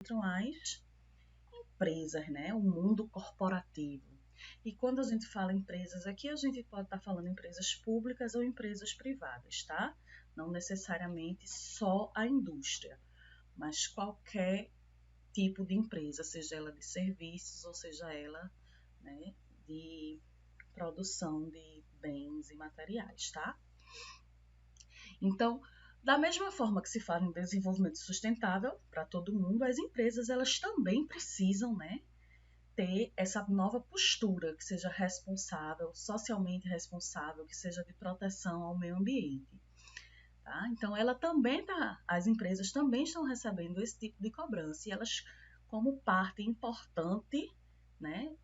entram as empresas, né? O mundo corporativo. E quando a gente fala empresas aqui, a gente pode estar falando empresas públicas ou empresas privadas, tá? Não necessariamente só a indústria, mas qualquer tipo de empresa, seja ela de serviços ou seja ela, né, de produção de bens e materiais, tá? Então, da mesma forma que se fala em desenvolvimento sustentável para todo mundo, as empresas elas também precisam, né, ter essa nova postura que seja responsável, socialmente responsável, que seja de proteção ao meio ambiente. Tá? Então, as empresas também estão recebendo esse tipo de cobrança e elas, como parte importante, né,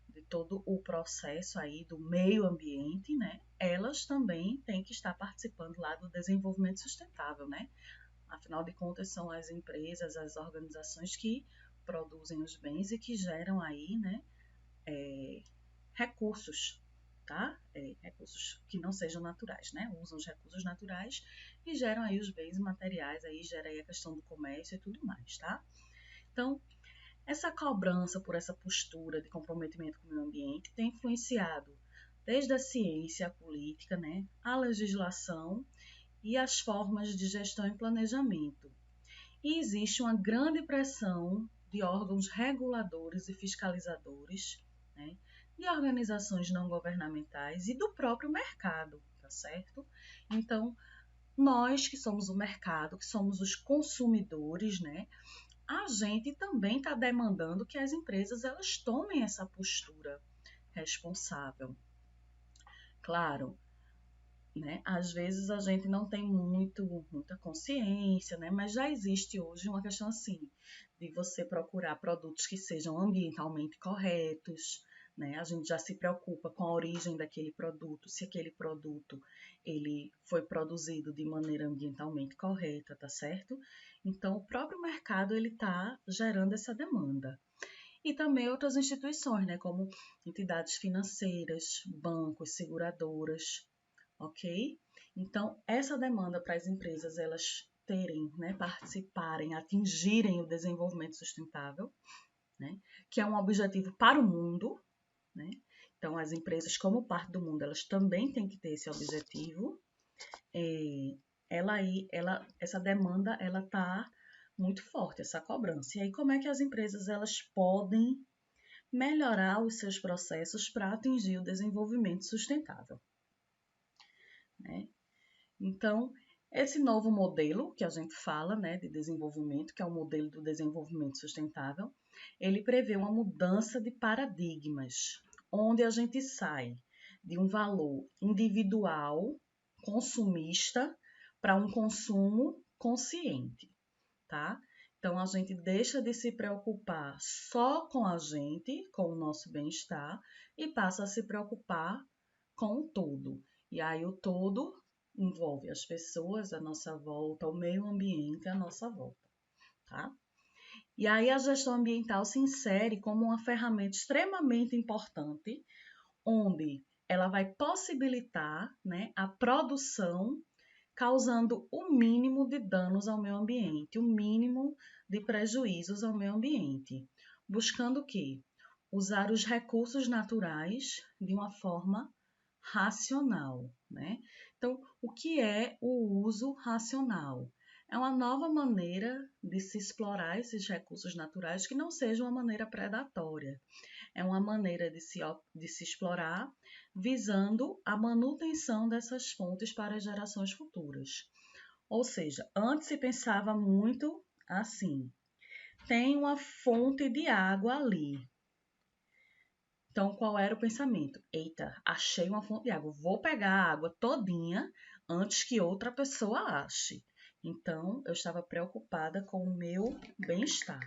de todo o processo aí do meio ambiente, né, elas também têm que estar participando lá do desenvolvimento sustentável, né? Afinal de contas, são as empresas, as organizações que produzem os bens e que geram aí, né, recursos, tá? Recursos que não sejam naturais, né? Usam os recursos naturais e geram aí os bens materiais, aí gera aí a questão do comércio e tudo mais, tá? Então, essa cobrança por essa postura de comprometimento com o meio ambiente tem influenciado desde a ciência, a política, né, a legislação e as formas de gestão e planejamento. E existe uma grande pressão de órgãos reguladores e fiscalizadores, né, de organizações não governamentais e do próprio mercado, tá certo? Então, nós que somos o mercado, que somos os consumidores, né, a gente também está demandando que as empresas elas tomem essa postura responsável. Claro, né? Às vezes a gente não tem muita consciência, né? Mas já existe hoje uma questão assim, de você procurar produtos que sejam ambientalmente corretos, né? A gente já se preocupa com a origem daquele produto, se aquele produto ele foi produzido de maneira ambientalmente correta, tá certo? Então, o próprio mercado ele está gerando essa demanda. E também outras instituições, né, como entidades financeiras, bancos, seguradoras, ok? Então, essa demanda para as empresas elas terem, né, participarem, atingirem o desenvolvimento sustentável, né, que é um objetivo para o mundo, né? Então, as empresas, como parte do mundo, elas também têm que ter esse objetivo. Essa demanda, ela está muito forte, essa cobrança. E aí, como é que as empresas elas podem melhorar os seus processos para atingir o desenvolvimento sustentável, né? Então, esse novo modelo que a gente fala, né, de desenvolvimento, que é o modelo do desenvolvimento sustentável, ele prevê uma mudança de paradigmas, onde a gente sai de um valor individual, consumista, para um consumo consciente, tá? Então, a gente deixa de se preocupar só com a gente, com o nosso bem-estar, e passa a se preocupar com o todo. E aí, o todo envolve as pessoas à nossa volta, o meio ambiente à nossa volta, tá? E aí, a gestão ambiental se insere como uma ferramenta extremamente importante, onde ela vai possibilitar, né, a produção causando o mínimo de danos ao meio ambiente, o mínimo de prejuízos ao meio ambiente, buscando o quê? Usar os recursos naturais de uma forma racional, né? Então, o que é o uso racional? É uma nova maneira de se explorar esses recursos naturais que não seja uma maneira predatória. É uma maneira de se explorar visando a manutenção dessas fontes para as gerações futuras. Ou seja, antes se pensava muito assim: tem uma fonte de água ali. Então, qual era o pensamento? Eita, achei uma fonte de água, vou pegar a água todinha antes que outra pessoa ache. Então, eu estava preocupada com o meu bem-estar.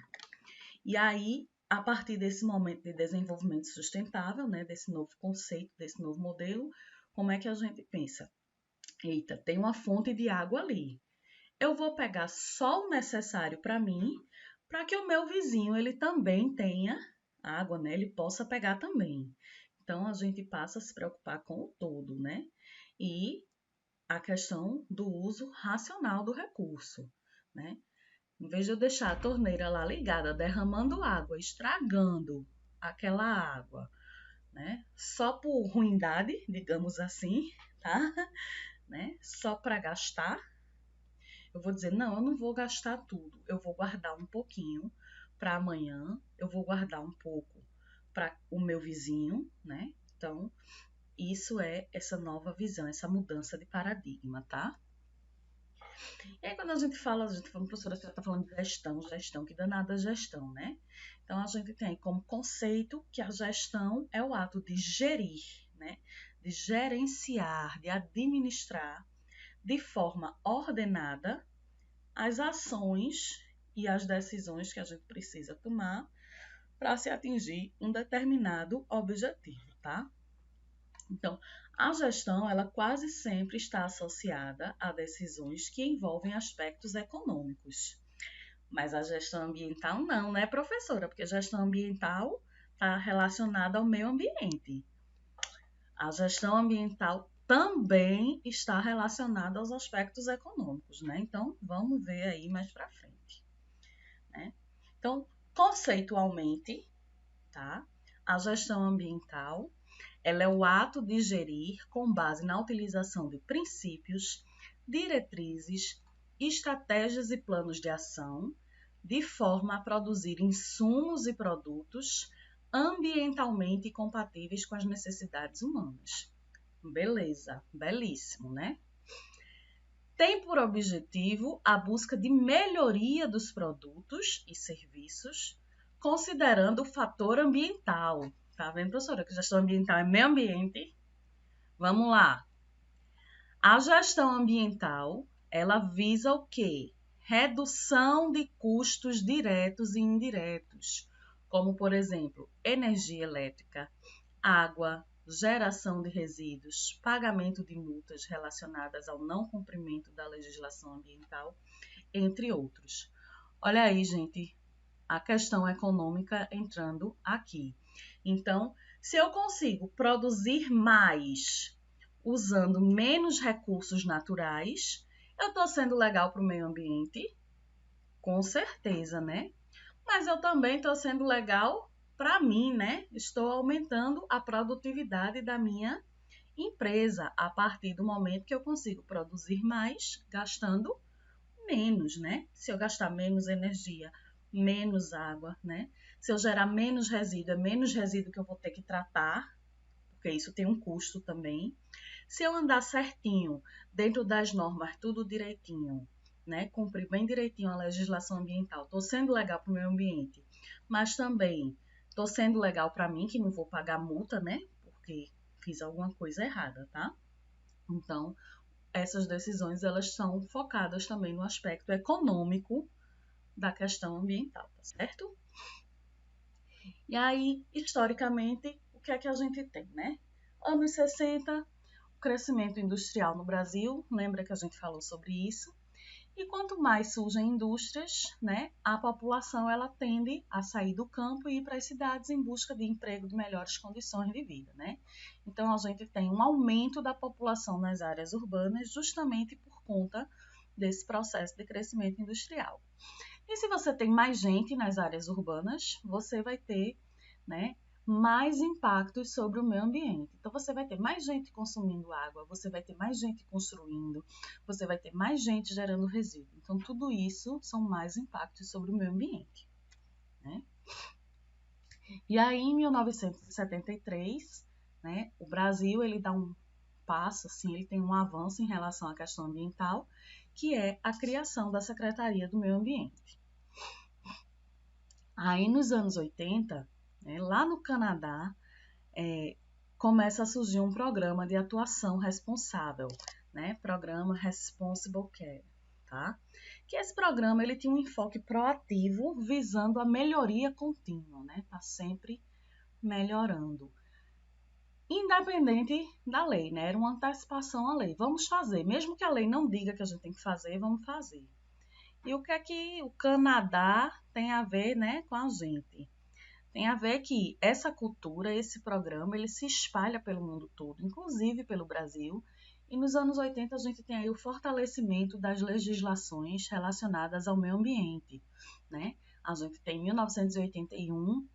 E aí, a partir desse momento de desenvolvimento sustentável, né, desse novo conceito, desse novo modelo, como é que a gente pensa? Eita, tem uma fonte de água ali. Eu vou pegar só o necessário para mim, para que o meu vizinho ele também tenha água, né? Ele possa pegar também. Então a gente passa a se preocupar com o todo, né? E a questão do uso racional do recurso, né? Em vez de eu deixar a torneira lá ligada, derramando água, estragando aquela água, né? Só por ruindade, digamos assim, tá? Né? Só para gastar, eu vou dizer, não, eu não vou gastar tudo, eu vou guardar um pouquinho para amanhã, eu vou guardar um pouco para o meu vizinho, né? Então, isso é essa nova visão, essa mudança de paradigma, tá? E aí, quando a gente fala, professora, você está falando de gestão, que danada gestão, né? Então, a gente tem como conceito que a gestão é o ato de gerir, né? De gerenciar, de administrar de forma ordenada as ações e as decisões que a gente precisa tomar para se atingir um determinado objetivo, tá? Então, a gestão, ela quase sempre está associada a decisões que envolvem aspectos econômicos. Mas a gestão ambiental não, né, professora? Porque a gestão ambiental está relacionada ao meio ambiente. A gestão ambiental também está relacionada aos aspectos econômicos, né? Então, vamos ver aí mais para frente, né? Então, conceitualmente, tá? A gestão ambiental, ela é o ato de gerir com base na utilização de princípios, diretrizes, estratégias e planos de ação, de forma a produzir insumos e produtos ambientalmente compatíveis com as necessidades humanas. Beleza, belíssimo, né? Tem por objetivo a busca de melhoria dos produtos e serviços, considerando o fator ambiental. Tá vendo, professora, que gestão ambiental é meio ambiente? Vamos lá. A gestão ambiental, ela visa o quê? Redução de custos diretos e indiretos, como, por exemplo, energia elétrica, água, geração de resíduos, pagamento de multas relacionadas ao não cumprimento da legislação ambiental, entre outros. Olha aí, gente, a questão econômica entrando aqui. Então, se eu consigo produzir mais usando menos recursos naturais, eu estou sendo legal para o meio ambiente? Com certeza, né? Mas eu também estou sendo legal para mim, né? Estou aumentando a produtividade da minha empresa a partir do momento que eu consigo produzir mais gastando menos, né? Se eu gastar menos energia, menos água, né? Se eu gerar menos resíduo, é menos resíduo que eu vou ter que tratar, porque isso tem um custo também. Se eu andar certinho, dentro das normas, tudo direitinho, né? Cumprir bem direitinho a legislação ambiental, estou sendo legal para o meio ambiente, mas também estou sendo legal para mim, que não vou pagar multa, né? Porque fiz alguma coisa errada, tá? Então, essas decisões, elas são focadas também no aspecto econômico da questão ambiental, tá certo? E aí, historicamente, o que é que a gente tem, né? Anos 60, o crescimento industrial no Brasil, lembra que a gente falou sobre isso? E quanto mais surgem indústrias, né, a população ela tende a sair do campo e ir para as cidades em busca de emprego de melhores condições de vida, né? Então a gente tem um aumento da população nas áreas urbanas justamente por conta desse processo de crescimento industrial. E se você tem mais gente nas áreas urbanas, você vai ter, né, mais impactos sobre o meio ambiente. Então, você vai ter mais gente consumindo água, você vai ter mais gente construindo, você vai ter mais gente gerando resíduo. Então, tudo isso são mais impactos sobre o meio ambiente, né? E aí, em 1973, né, o Brasil ele dá um passo, assim, ele tem um avanço em relação à questão ambiental, que é a criação da Secretaria do Meio Ambiente. Aí, nos anos 80, né, lá no Canadá, começa a surgir um programa de atuação responsável, né? Programa Responsible Care, tá? Que esse programa ele tinha um enfoque proativo visando a melhoria contínua, né? Tá sempre melhorando. Independente da lei, né? Era uma antecipação à lei. Vamos fazer, mesmo que a lei não diga que a gente tem que fazer, vamos fazer. E o que é que o Canadá tem a ver, né, com a gente? Tem a ver que essa cultura, esse programa, ele se espalha pelo mundo todo, inclusive pelo Brasil, E nos anos 80 a gente tem aí o fortalecimento das legislações relacionadas ao meio ambiente, né? A gente tem em 1981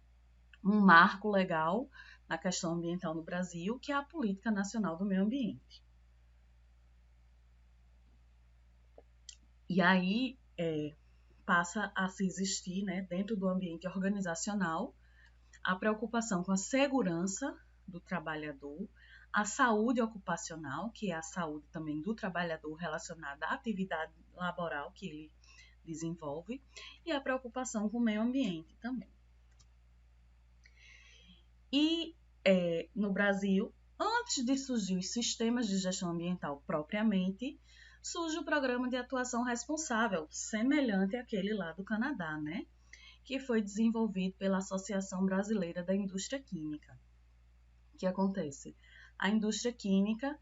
um marco legal na questão ambiental no Brasil, que é a Política Nacional do Meio Ambiente. E aí passa a se existir, né, dentro do ambiente organizacional, a preocupação com a segurança do trabalhador, a saúde ocupacional, que é a saúde também do trabalhador relacionada à atividade laboral que ele desenvolve, e a preocupação com o meio ambiente também. E no Brasil, antes de surgir os sistemas de gestão ambiental propriamente, surge o Programa de Atuação Responsável, semelhante àquele lá do Canadá, né? Que foi desenvolvido pela Associação Brasileira da Indústria Química. O que acontece? A indústria química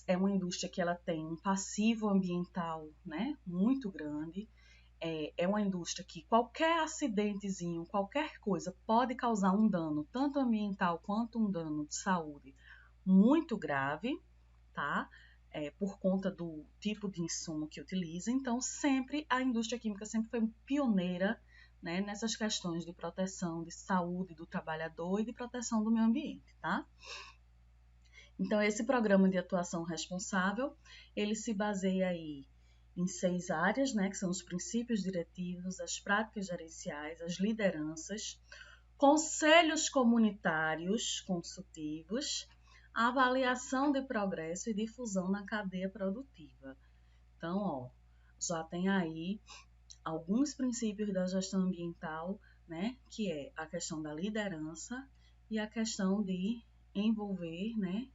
é uma indústria que ela tem um passivo ambiental, né, muito grande. É uma indústria que qualquer acidentezinho, qualquer coisa pode causar um dano, tanto ambiental quanto um dano de saúde muito grave, tá? Por conta do tipo de insumo que utiliza. Então, sempre a indústria química sempre foi pioneira, né, nessas questões de proteção de saúde do trabalhador e de proteção do meio ambiente, tá? Então, esse programa de atuação responsável, ele se baseia aí em 6 áreas, né, que são os princípios diretivos, as práticas gerenciais, as lideranças, conselhos comunitários consultivos, avaliação de progresso e difusão na cadeia produtiva. Então, já tem aí alguns princípios da gestão ambiental, né, que é a questão da liderança e a questão de envolver, né,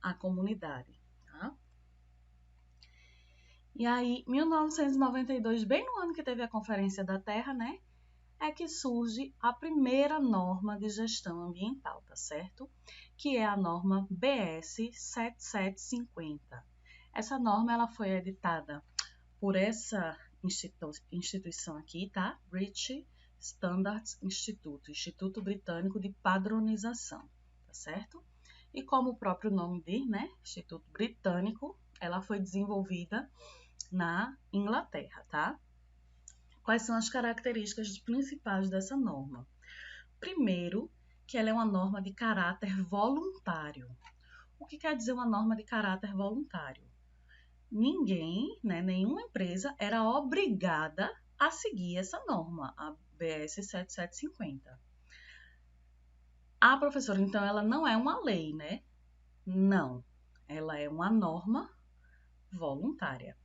a comunidade, tá? E aí, 1992, bem no ano que teve a Conferência da Terra, né, é que surge a primeira norma de gestão ambiental, tá certo? Que é a norma BS 7750. Essa norma ela foi editada por essa instituição aqui, tá? British Standards Institute, Instituto Britânico de Padronização, tá certo? E como o próprio nome diz, né? Instituto Britânico, ela foi desenvolvida na Inglaterra, tá? Quais são as características principais dessa norma? Primeiro, que ela é uma norma de caráter voluntário. O que quer dizer uma norma de caráter voluntário? Ninguém, né, nenhuma empresa era obrigada a seguir essa norma, a BS 7750. A professora, então, ela não é uma lei, né? Não, ela é uma norma voluntária.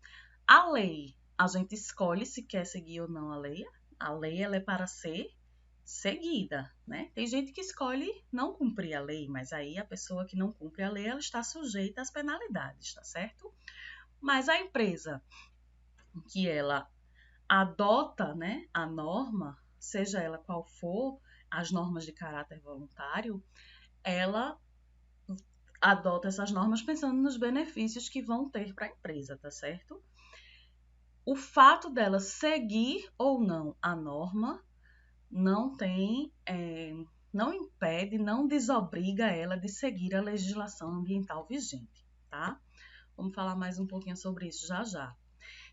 A lei, a gente escolhe se quer seguir ou não a lei. A lei ela é para ser seguida, né? Tem gente que escolhe não cumprir a lei, mas aí a pessoa que não cumpre a lei, ela está sujeita às penalidades, tá certo? Mas a empresa que ela adota, né, a norma, seja ela qual for, as normas de caráter voluntário, ela adota essas normas pensando nos benefícios que vão ter para a empresa, tá certo? O fato dela seguir ou não a norma não tem, não impede, não desobriga ela de seguir a legislação ambiental vigente, tá? Vamos falar mais um pouquinho sobre isso já já.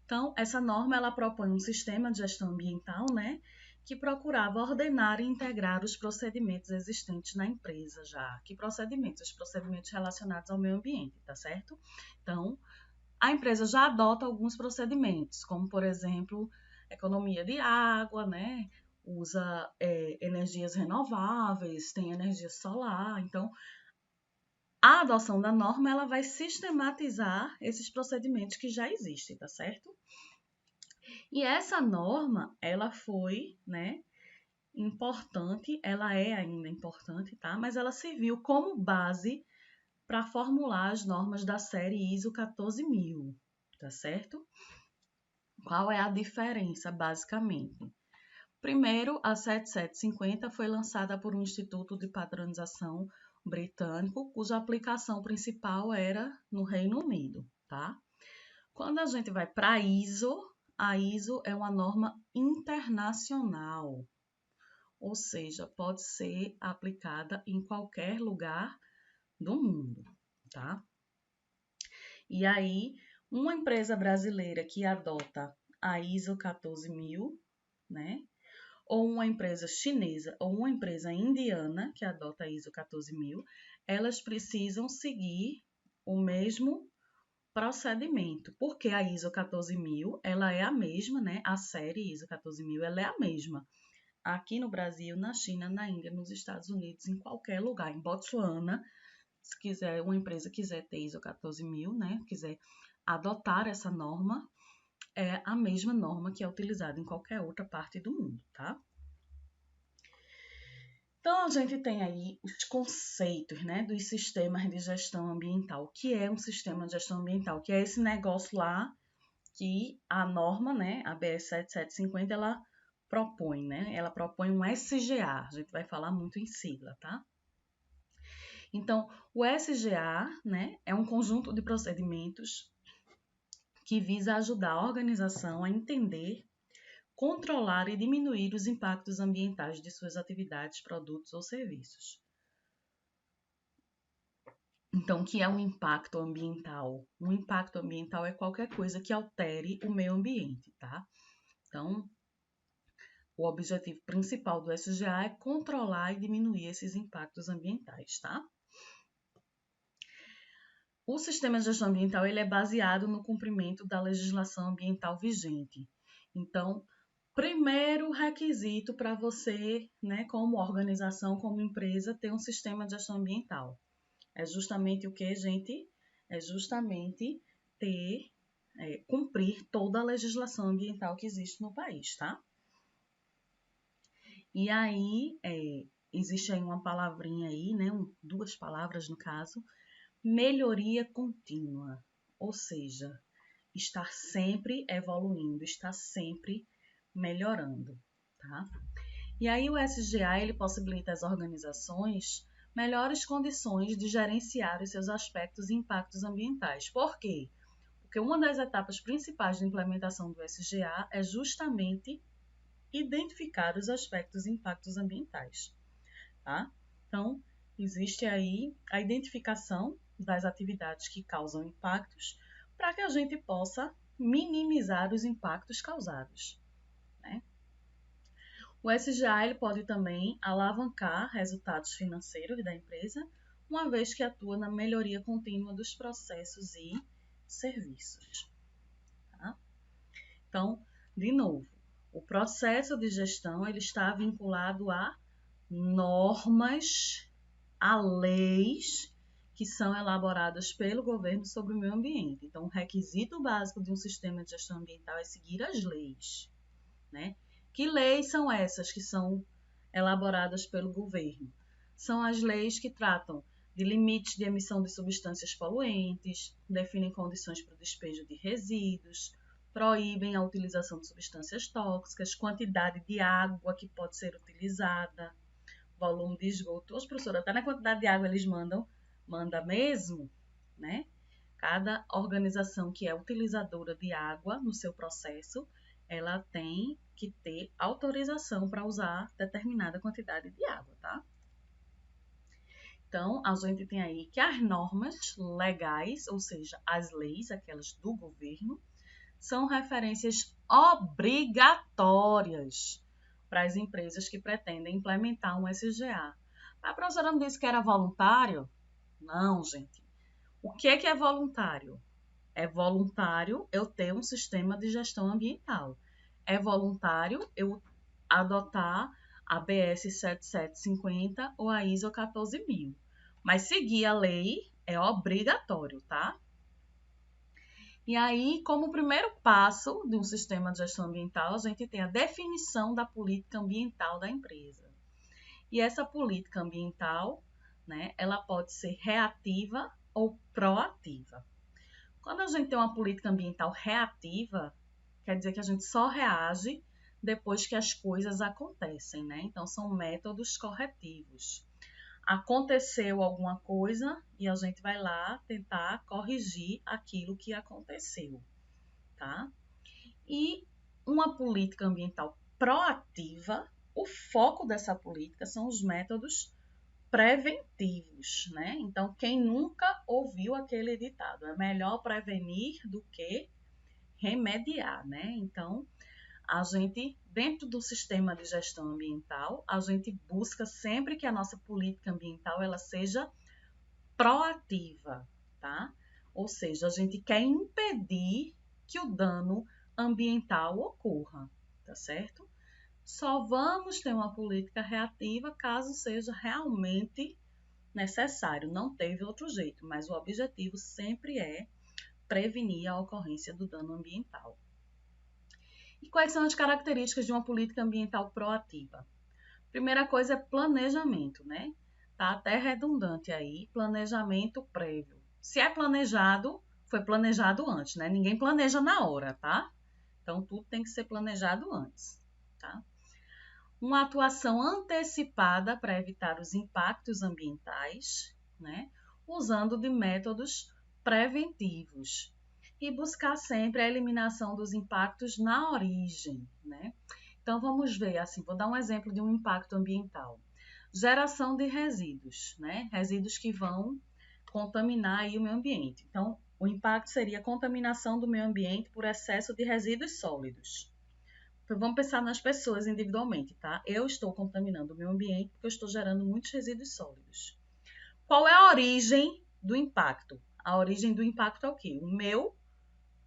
Então, essa norma ela propõe um sistema de gestão ambiental, né, que procurava ordenar e integrar os procedimentos existentes na empresa já. Que procedimentos? Os procedimentos relacionados ao meio ambiente, tá certo? Então, a empresa já adota alguns procedimentos, como, por exemplo, economia de água, né, usa energias renováveis, tem energia solar. Então, a adoção da norma ela vai sistematizar esses procedimentos que já existem, tá certo? E essa norma, ela foi, né, importante, ela é ainda importante, tá? Mas ela serviu como base para formular as normas da série ISO 14000, tá certo? Qual é a diferença, basicamente? Primeiro, a 7750 foi lançada por um instituto de padronização britânico, cuja aplicação principal era no Reino Unido, tá? Quando a gente vai para a ISO é uma norma internacional, ou seja, pode ser aplicada em qualquer lugar do mundo, tá? E aí, uma empresa brasileira que adota a ISO 14000, né? Ou uma empresa chinesa ou uma empresa indiana que adota a ISO 14000, elas precisam seguir o mesmo procedimento, porque a ISO 14000, ela é a mesma, né? A série ISO 14000, ela é a mesma. Aqui no Brasil, na China, na Índia, nos Estados Unidos, em qualquer lugar, em Botsuana, se quiser, uma empresa quiser ter ISO 14000, né? Quiser adotar essa norma, é a mesma norma que é utilizada em qualquer outra parte do mundo, tá? Então, a gente tem aí os conceitos, né, dos sistemas de gestão ambiental. O que é um sistema de gestão ambiental? Que é esse negócio lá que a norma, né, a BS 7750, ela propõe, né? Ela propõe um SGA. A gente vai falar muito em sigla, tá? Então, o SGA, né, é um conjunto de procedimentos que visa ajudar a organização a entender, controlar e diminuir os impactos ambientais de suas atividades, produtos ou serviços. Então, o que é um impacto ambiental? Um impacto ambiental é qualquer coisa que altere o meio ambiente, tá? Então, o objetivo principal do SGA é controlar e diminuir esses impactos ambientais, tá? O sistema de gestão ambiental ele é baseado no cumprimento da legislação ambiental vigente. Então, primeiro requisito para você, né, como organização, como empresa, ter um sistema de gestão ambiental. É justamente o que, gente? É justamente cumprir toda a legislação ambiental que existe no país, tá? E aí, existe aí uma palavrinha aí, né? Duas palavras no caso, melhoria contínua, ou seja, estar sempre evoluindo, estar sempre melhorando, tá? E aí o SGA ele possibilita às organizações melhores condições de gerenciar os seus aspectos e impactos ambientais. Por quê? Porque uma das etapas principais de implementação do SGA é justamente identificar os aspectos e impactos ambientais, tá? Então, existe aí a identificação das atividades que causam impactos para que a gente possa minimizar os impactos causados, né? O SGA ele pode também alavancar resultados financeiros da empresa, uma vez que atua na melhoria contínua dos processos e serviços, tá? Então, de novo, o processo de gestão ele está vinculado a normas, a leis que são elaboradas pelo governo sobre o meio ambiente. Então, o requisito básico de um sistema de gestão ambiental é seguir as leis, né? Que leis são essas que são elaboradas pelo governo? São as leis que tratam de limites de emissão de substâncias poluentes, definem condições para o despejo de resíduos, proíbem a utilização de substâncias tóxicas, quantidade de água que pode ser utilizada, volume de esgoto. Os professores, até na quantidade de água eles manda mesmo, né? Cada organização que é utilizadora de água no seu processo, ela tem que ter autorização para usar determinada quantidade de água, tá? Então, a gente tem aí que as normas legais, ou seja, as leis, aquelas do governo, são referências obrigatórias para as empresas que pretendem implementar um SGA. A professora não disse que era voluntário? Não, gente. O que é voluntário? É voluntário eu ter um sistema de gestão ambiental. É voluntário eu adotar a BS 7750 ou a ISO 14000. Mas seguir a lei é obrigatório, tá? E aí, como primeiro passo de um sistema de gestão ambiental, a gente tem a definição da política ambiental da empresa. E essa política ambiental, né, ela pode ser reativa ou proativa. Quando a gente tem uma política ambiental reativa, quer dizer que a gente só reage depois que as coisas acontecem, né? Então, são métodos corretivos. Aconteceu alguma coisa e a gente vai lá tentar corrigir aquilo que aconteceu, tá? E uma política ambiental proativa, o foco dessa política são os métodos preventivos, né? Então, quem nunca ouviu aquele ditado, é melhor prevenir do que remediar, né? Então, a gente, dentro do sistema de gestão ambiental, a gente busca sempre que a nossa política ambiental ela seja proativa, tá? Ou seja, a gente quer impedir que o dano ambiental ocorra, tá certo? Só vamos ter uma política reativa caso seja realmente necessário. Não teve outro jeito, mas o objetivo sempre é prevenir a ocorrência do dano ambiental. E quais são as características de uma política ambiental proativa? Primeira coisa é planejamento, né? Tá até redundante aí, planejamento prévio. Se é planejado, foi planejado antes, né? Ninguém planeja na hora, tá? Então tudo tem que ser planejado antes, tá? Uma atuação antecipada para evitar os impactos ambientais, né? Usando de métodos preventivos e buscar sempre a eliminação dos impactos na origem, né? Então vamos ver, assim, vou dar um exemplo de um impacto ambiental. Geração de resíduos, né? Resíduos que vão contaminar aí o meio ambiente. Então, o impacto seria a contaminação do meio ambiente por excesso de resíduos sólidos. Então, vamos pensar nas pessoas individualmente, tá? Eu estou contaminando o meio ambiente porque eu estou gerando muitos resíduos sólidos. Qual é a origem do impacto? A origem do impacto é o quê? O meu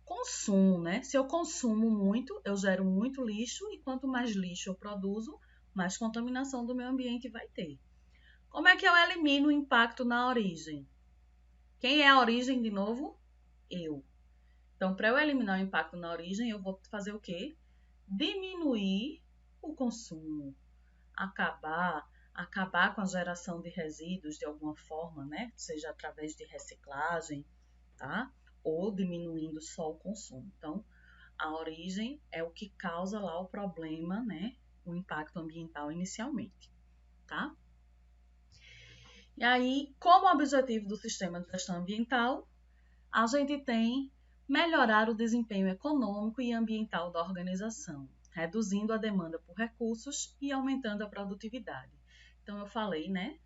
consumo, né? Se eu consumo muito, eu gero muito lixo e quanto mais lixo eu produzo, mais contaminação do meio ambiente vai ter. Como é que eu elimino o impacto na origem? Quem é a origem de novo? Eu. Então, para eu eliminar o impacto na origem, eu vou fazer o quê? Diminuir o consumo, acabar com a geração de resíduos de alguma forma, né? Seja através de reciclagem, tá? Ou diminuindo só o consumo. Então, a origem é o que causa lá o problema, né? O impacto ambiental inicialmente, tá? E aí, como objetivo do sistema de gestão ambiental, a gente tem melhorar o desempenho econômico e ambiental da organização, reduzindo a demanda por recursos e aumentando a produtividade. Então, eu falei, né,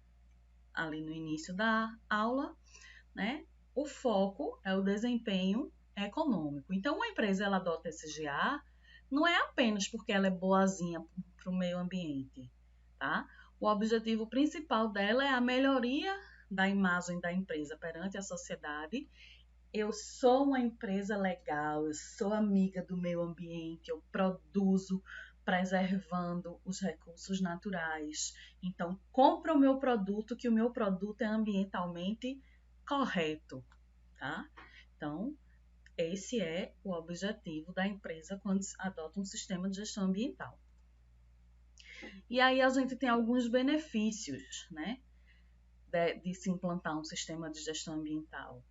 ali no início da aula, né, o foco é o desempenho econômico. Então, uma empresa ela adota SGA não é apenas porque ela é boazinha para o meio ambiente, tá? O objetivo principal dela é a melhoria da imagem da empresa perante a sociedade. Eu sou uma empresa legal, eu sou amiga do meio ambiente, eu produzo preservando os recursos naturais. Então, compra o meu produto, que o meu produto é ambientalmente correto, tá? Então, esse é o objetivo da empresa quando adota um sistema de gestão ambiental. E aí a gente tem alguns benefícios, né, de se implantar um sistema de gestão ambiental.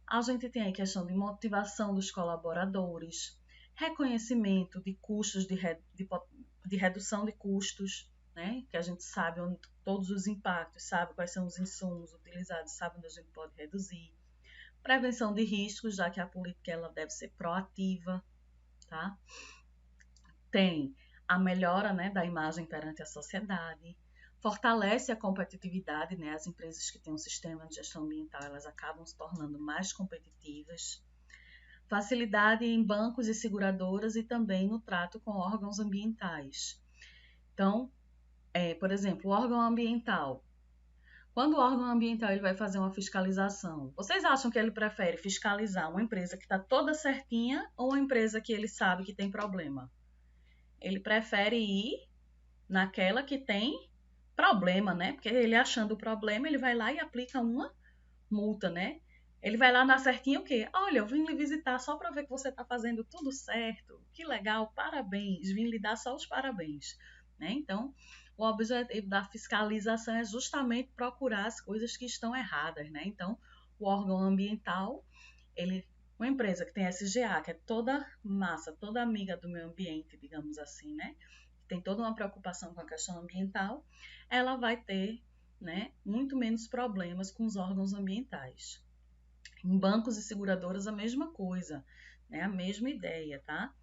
A gente tem a questão de motivação dos colaboradores, reconhecimento de custos, de redução de custos, né? Que a gente sabe onde todos os impactos, sabe quais são os insumos utilizados, sabe onde a gente pode reduzir. Prevenção de riscos, já que a política ela deve ser proativa, tá? Tem a melhora, né, da imagem perante a sociedade, fortalece a competitividade, né? As empresas que têm um sistema de gestão ambiental, elas acabam se tornando mais competitivas. Facilidade em bancos e seguradoras e também no trato com órgãos ambientais. Então, por exemplo, o órgão ambiental. Quando o órgão ambiental ele vai fazer uma fiscalização, vocês acham que ele prefere fiscalizar uma empresa que está toda certinha ou uma empresa que ele sabe que tem problema? Ele prefere ir naquela que tem problema, né? Porque ele achando o problema, ele vai lá e aplica uma multa, né? Ele vai lá na certinha o quê? Olha, eu vim lhe visitar só para ver que você está fazendo tudo certo. Que legal, parabéns. Vim lhe dar só os parabéns, né? Então, o objetivo da fiscalização é justamente procurar as coisas que estão erradas, né? Então, o órgão ambiental, uma empresa que tem SGA, que é toda massa, toda amiga do meio ambiente, digamos assim, né? Tem toda uma preocupação com a questão ambiental, ela vai ter, né, muito menos problemas com os órgãos ambientais. Em bancos e seguradoras a mesma coisa, né, a mesma ideia, tá?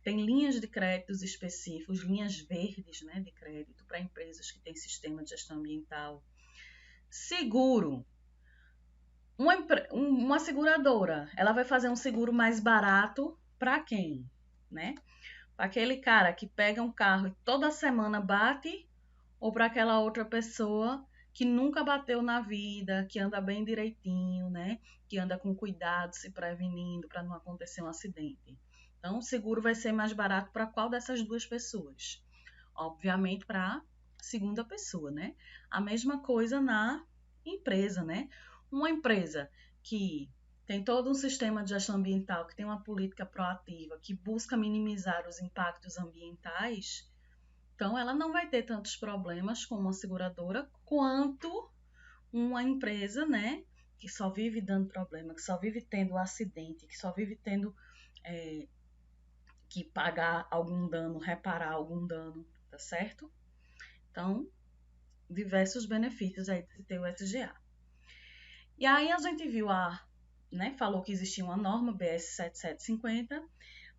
Tem linhas de créditos específicos, linhas verdes, né, de crédito para empresas que têm sistema de gestão ambiental. Seguro. Uma seguradora, ela vai fazer um seguro mais barato para quem, né? Para aquele cara que pega um carro e toda semana bate, ou para aquela outra pessoa que nunca bateu na vida, que anda bem direitinho, né? Que anda com cuidado, se prevenindo para não acontecer um acidente. Então, o seguro vai ser mais barato para qual dessas duas pessoas? Obviamente para a segunda pessoa, né? A mesma coisa na empresa, né? Uma empresa que tem todo um sistema de gestão ambiental, que tem uma política proativa, que busca minimizar os impactos ambientais, então ela não vai ter tantos problemas com uma seguradora quanto uma empresa, né? Que só vive dando problema, que só vive tendo acidente, que só vive tendo que pagar algum dano, reparar algum dano, tá certo? Então, diversos benefícios aí de ter o SGA. E aí a gente viu falou que existia uma norma BS 7750,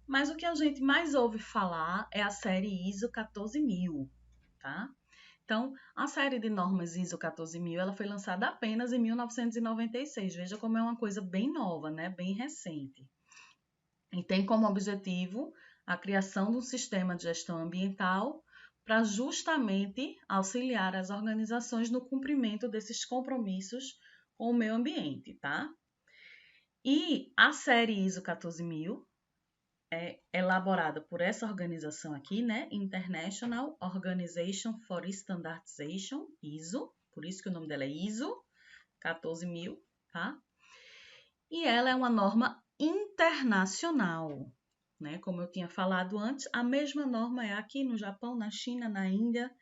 mas o que a gente mais ouve falar é a série ISO 14000, tá? Então, a série de normas ISO 14000, ela foi lançada apenas em 1996. Veja como é uma coisa bem nova, né? Bem recente. E tem como objetivo a criação de um sistema de gestão ambiental para justamente auxiliar as organizações no cumprimento desses compromissos com o meio ambiente, tá? E a série ISO 14000 é elaborada por essa organização aqui, né? International Organization for Standardization, ISO, por isso que o nome dela é ISO 14000, tá? E ela é uma norma internacional, né? Como eu tinha falado antes, a mesma norma é aqui no Japão, na China, na Índia,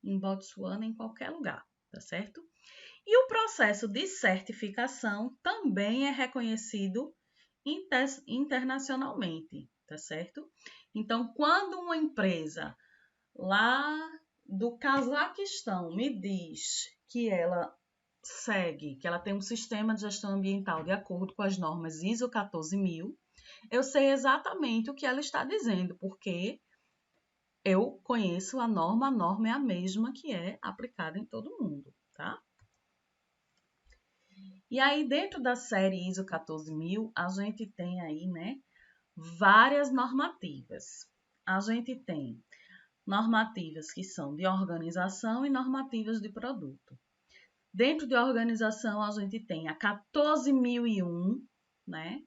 em Botsuana, em qualquer lugar, tá certo? E o processo de certificação também é reconhecido internacionalmente, tá certo? Então, quando uma empresa lá do Cazaquistão me diz que ela segue, que ela tem um sistema de gestão ambiental de acordo com as normas ISO 14000, eu sei exatamente o que ela está dizendo, porque eu conheço a norma é a mesma que é aplicada em todo mundo, tá? E aí, dentro da série ISO 14000, a gente tem aí, né, várias normativas. A gente tem normativas que são de organização e normativas de produto. Dentro de organização, a gente tem a 14001, né,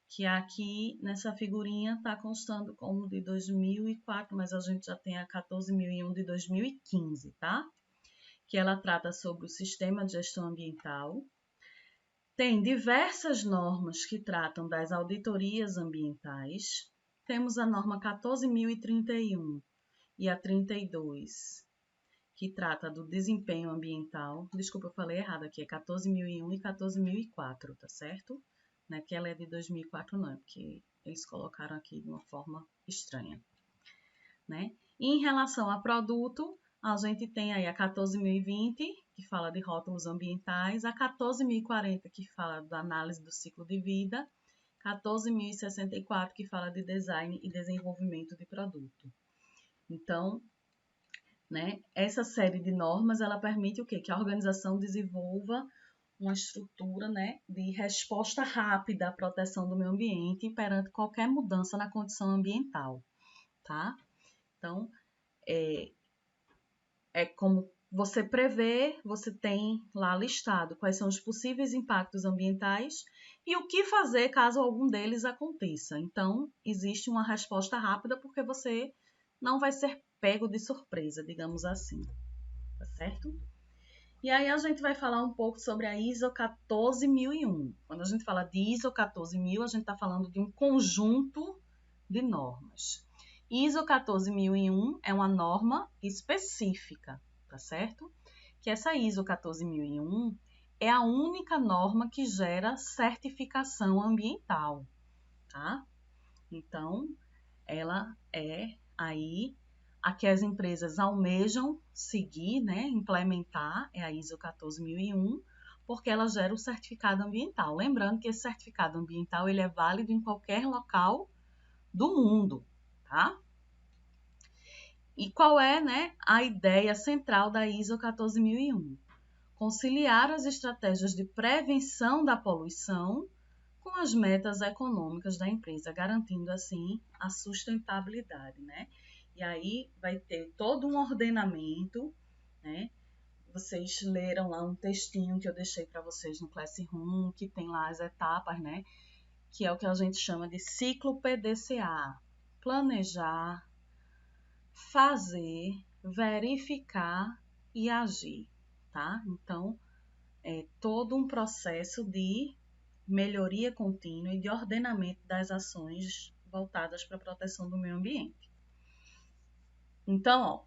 que aqui nessa figurinha está constando como de 2004, mas a gente já tem a 14001 de 2015, tá? Que ela trata sobre o sistema de gestão ambiental. Tem diversas normas que tratam das auditorias ambientais. Temos a norma 14.031 e a 32, que trata do desempenho ambiental. Desculpa, eu falei errado aqui, é 14.001 e 14.004, tá certo? Não é que ela é de 2004, não, é porque eles colocaram aqui de uma forma estranha, né? E em relação a produto, a gente tem aí a 14.020, que fala de rótulos ambientais, a 14.040, que fala da análise do ciclo de vida, 14.064, que fala de design e desenvolvimento de produto. Então, né, essa série de normas, ela permite o quê? Que a organização desenvolva uma estrutura, né, de resposta rápida à proteção do meio ambiente perante qualquer mudança na condição ambiental, tá? Então, é como você prevê, você tem lá listado quais são os possíveis impactos ambientais e o que fazer caso algum deles aconteça. Então, existe uma resposta rápida porque você não vai ser pego de surpresa, digamos assim, tá certo? E aí a gente vai falar um pouco sobre a ISO 14001. Quando a gente fala de ISO 14000, a gente está falando de um conjunto de normas. ISO 14001 é uma norma específica, tá certo? Que essa ISO 14001 é a única norma que gera certificação ambiental, tá? Então, ela é aí a que as empresas almejam seguir, né, implementar, é a ISO 14001, porque ela gera o certificado ambiental. Lembrando que esse certificado ambiental ele é válido em qualquer local do mundo, tá? E qual é, né, a ideia central da ISO 14001? conciliar as estratégias de prevenção da poluição com as metas econômicas da empresa, garantindo assim a sustentabilidade, né? E aí vai ter todo um ordenamento, né? Vocês leram lá um textinho que eu deixei para vocês no Classroom, que tem lá as etapas, né? Que é o que a gente chama de ciclo PDCA. Planejar, fazer, verificar e agir, tá? Então, é todo um processo de melhoria contínua e de ordenamento das ações voltadas para a proteção do meio ambiente. Então, ó,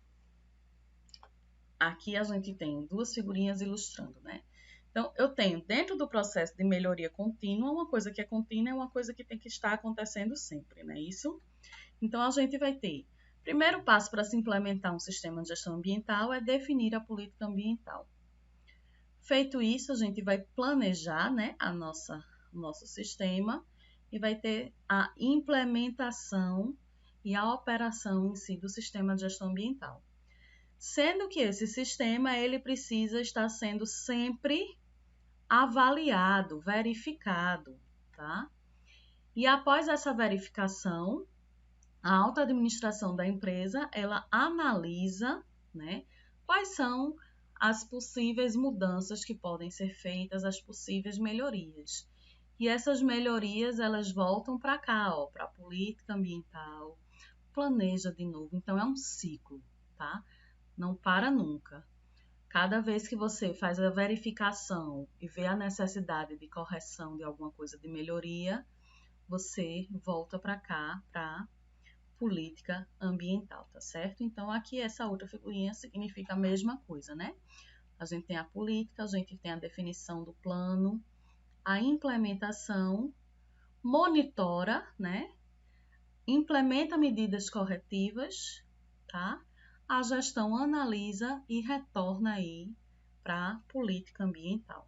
aqui a gente tem duas figurinhas ilustrando, né? Então, eu tenho dentro do processo de melhoria contínua, uma coisa que é contínua é uma coisa que tem que estar acontecendo sempre, né? Isso. Então, a gente vai ter, primeiro passo para se implementar um sistema de gestão ambiental é definir a política ambiental. Feito isso, a gente vai planejar, né, o nosso sistema e vai ter a implementação e a operação em si do sistema de gestão ambiental. Sendo que esse sistema ele precisa estar sendo sempre avaliado, verificado, tá? E após essa verificação, a alta administração da empresa, ela analisa, né, quais são as possíveis mudanças que podem ser feitas, as possíveis melhorias. E essas melhorias, elas voltam para cá, ó, para a política ambiental, planeja de novo. Então, é um ciclo, tá? Não para nunca. Cada vez que você faz a verificação e vê a necessidade de correção de alguma coisa de melhoria, você volta para cá, para política ambiental, tá certo? Então, aqui essa outra figurinha significa a mesma coisa, né? A gente tem a política, a gente tem a definição do plano, a implementação, monitora, né? Implementa medidas corretivas, tá? A gestão analisa e retorna aí para a política ambiental.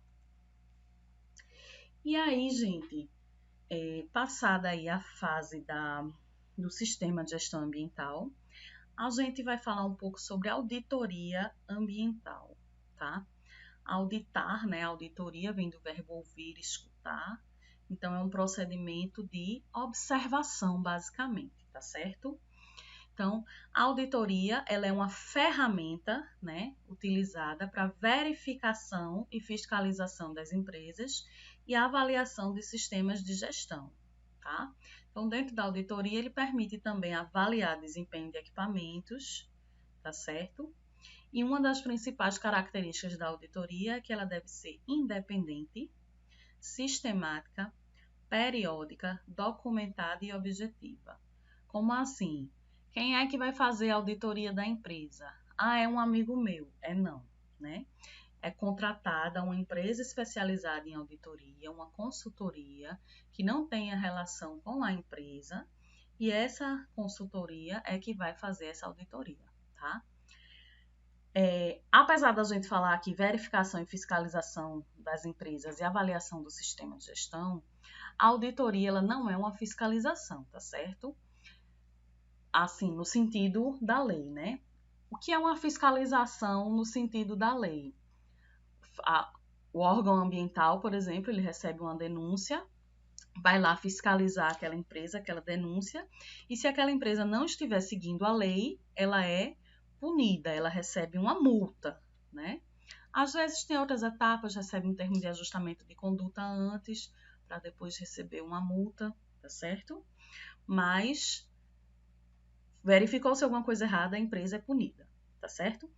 E aí, gente, passada aí a fase do sistema de gestão ambiental, a gente vai falar um pouco sobre auditoria ambiental, tá? Auditar, né? Auditoria vem do verbo ouvir, escutar. Então, é um procedimento de observação, basicamente, tá certo? Então, a auditoria, ela é uma ferramenta, né, utilizada para verificação e fiscalização das empresas e avaliação de sistemas de gestão, tá? Então, dentro da auditoria, ele permite também avaliar desempenho de equipamentos, tá certo? E uma das principais características da auditoria é que ela deve ser independente, sistemática, periódica, documentada e objetiva. Como assim? Quem é que vai fazer a auditoria da empresa? Ah, é um amigo meu. Não, né? É contratada uma empresa especializada em auditoria, uma consultoria que não tenha relação com a empresa, e essa consultoria é que vai fazer essa auditoria, tá? Apesar da gente falar aqui verificação e fiscalização das empresas e avaliação do sistema de gestão, a auditoria ela não é uma fiscalização, tá certo? Assim, no sentido da lei, né? O que é uma fiscalização no sentido da lei? O órgão ambiental, por exemplo, ele recebe uma denúncia, vai lá fiscalizar aquela empresa, aquela denúncia, e se aquela empresa não estiver seguindo a lei, ela é punida, ela recebe uma multa, né? Às vezes tem outras etapas, recebe um termo de ajustamento de conduta antes, para depois receber uma multa, tá certo? Mas verificou-se alguma coisa errada, a empresa é punida, tá certo?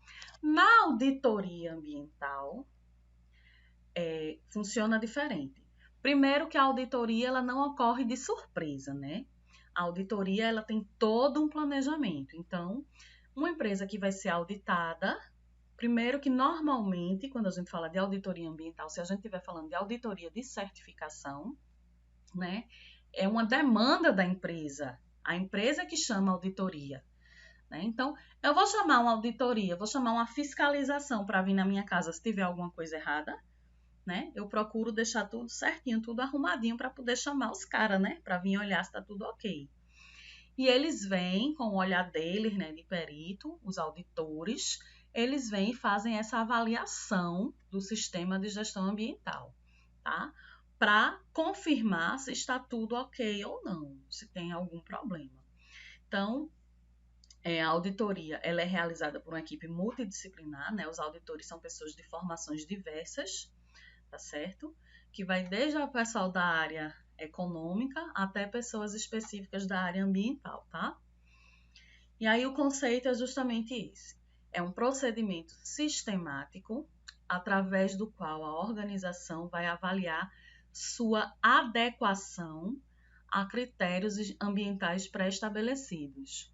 Na auditoria ambiental, funciona diferente. Primeiro que a auditoria ela não ocorre de surpresa, né? A auditoria ela tem todo um planejamento. Então, uma empresa que vai ser auditada, primeiro que normalmente, quando a gente fala de auditoria ambiental, se a gente estiver falando de auditoria de certificação, né? É uma demanda da empresa. A empresa que chama auditoria. Né? Então, eu vou chamar uma auditoria, vou chamar uma fiscalização para vir na minha casa se tiver alguma coisa errada. Né? Eu procuro deixar tudo certinho, tudo arrumadinho para poder chamar os caras, né? Para vir olhar se está tudo ok. E eles vêm com o olhar deles, né, de perito, os auditores, eles vêm e fazem essa avaliação do sistema de gestão ambiental, tá? Para confirmar se está tudo ok ou não, se tem algum problema. Então, a auditoria ela é realizada por uma equipe multidisciplinar, né? Os auditores são pessoas de formações diversas, tá certo? Que vai desde o pessoal da área econômica até pessoas específicas da área ambiental, tá? E aí o conceito é justamente esse. É um procedimento sistemático através do qual a organização vai avaliar sua adequação a critérios ambientais pré-estabelecidos,